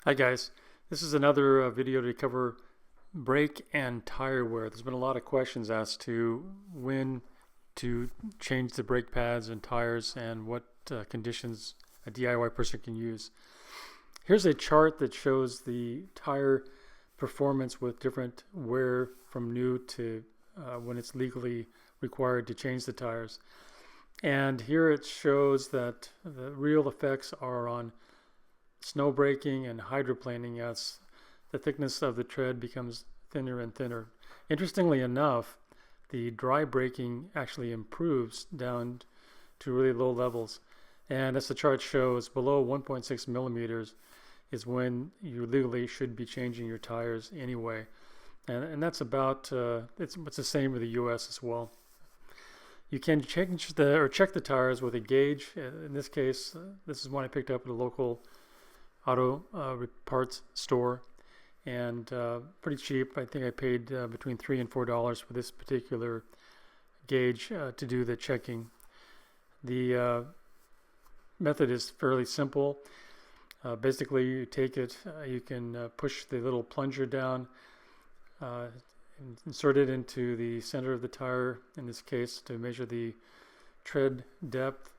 Hi guys, this is another video to cover brake and tire wear. There's been a lot of questions as to when to change the brake pads and tires and what conditions a DIY person can use. Here's a chart that shows the tire performance with different wear from new to when it's legally required to change the tires. And here it shows that the real effects are on snow braking and hydroplaning as the thickness of the tread becomes thinner and thinner. Interestingly enough, the dry braking actually improves down to really low levels. And as the chart shows, below 1.6 millimeters is when you legally should be changing your tires anyway. And that's about, it's the same for the US as well. You can check the tires with a gauge. In this case, this is one I picked up at a local auto parts store, and pretty cheap. I think I paid between $3 and $4 for this particular gauge to do the checking. The method is fairly simple. Basically, you take it, you can push the little plunger down, and insert it into the center of the tire, in this case, to measure the tread depth.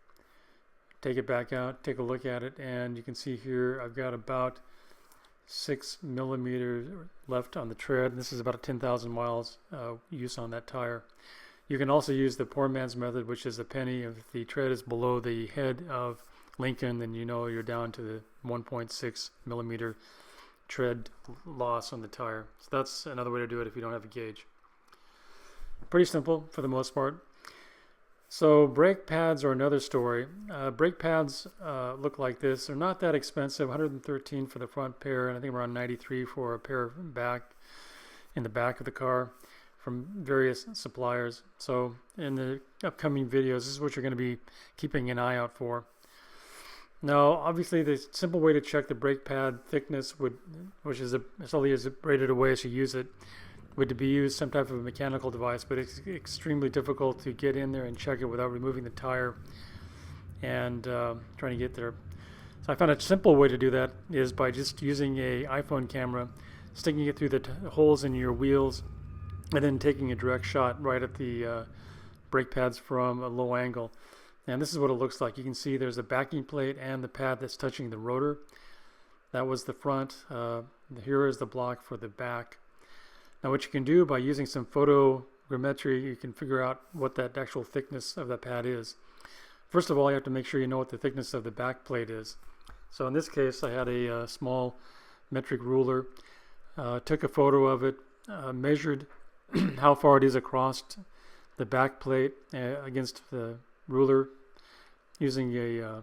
Take it back out, take a look at it, and you can see here I've got about 6 millimeters left on the tread. This is about 10,000 miles use on that tire. You can also use the poor man's method, which is a penny. If the tread is below the head of Lincoln, then you know you're down to the 1.6 millimeter tread loss on the tire. So that's another way to do it if you don't have a gauge. Pretty simple for the most part. So brake pads are another story. Brake pads look like this. They're not that expensive, $113 for the front pair, and I think around $93 for a pair back in the back of the car from various suppliers. So in the upcoming videos, this is what you're going to be keeping an eye out for. Now, obviously, the simple way to check the brake pad thickness which is as only as rated away as you use it, would be use some type of mechanical device, but it's extremely difficult to get in there and check it without removing the tire and trying to get there. So I found a simple way to do that is by just using a iPhone camera, sticking it through the holes in your wheels, and then taking a direct shot right at the brake pads from a low angle. And this is what it looks like. You can see there's a backing plate and the pad that's touching the rotor. That was the front. Here is the block for the back. Now what you can do by using some photogrammetry, you can figure out what that actual thickness of that pad is. First of all, you have to make sure you know what the thickness of the back plate is. So in this case, I had a small metric ruler, took a photo of it, measured how far it is across the back plate against the ruler using a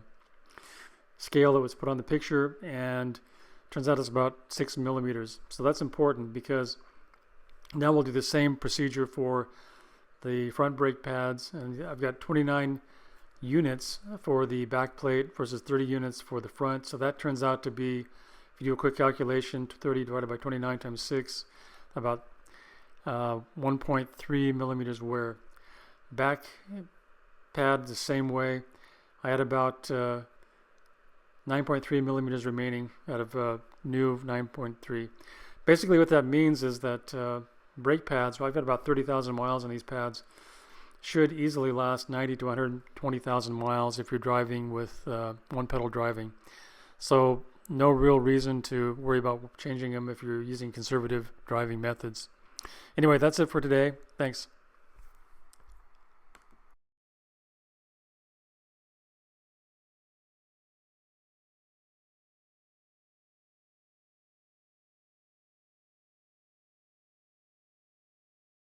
scale that was put on the picture, and turns out it's about 6 millimeters. So that's important because now we'll do the same procedure for the front brake pads, and I've got 29 units for the back plate versus 30 units for the front. So that turns out to be, if you do a quick calculation, 30 divided by 29 times 6, about 1.3 millimeters wear. Back pad the same way. I had about 9.3 millimeters remaining out of new 9.3. Basically what that means is that brake pads, well, I've got about 30,000 miles on these pads, should easily last 90 to 120,000 miles if you're driving with one pedal driving. So no real reason to worry about changing them if you're using conservative driving methods. Anyway, that's it for today. Thanks.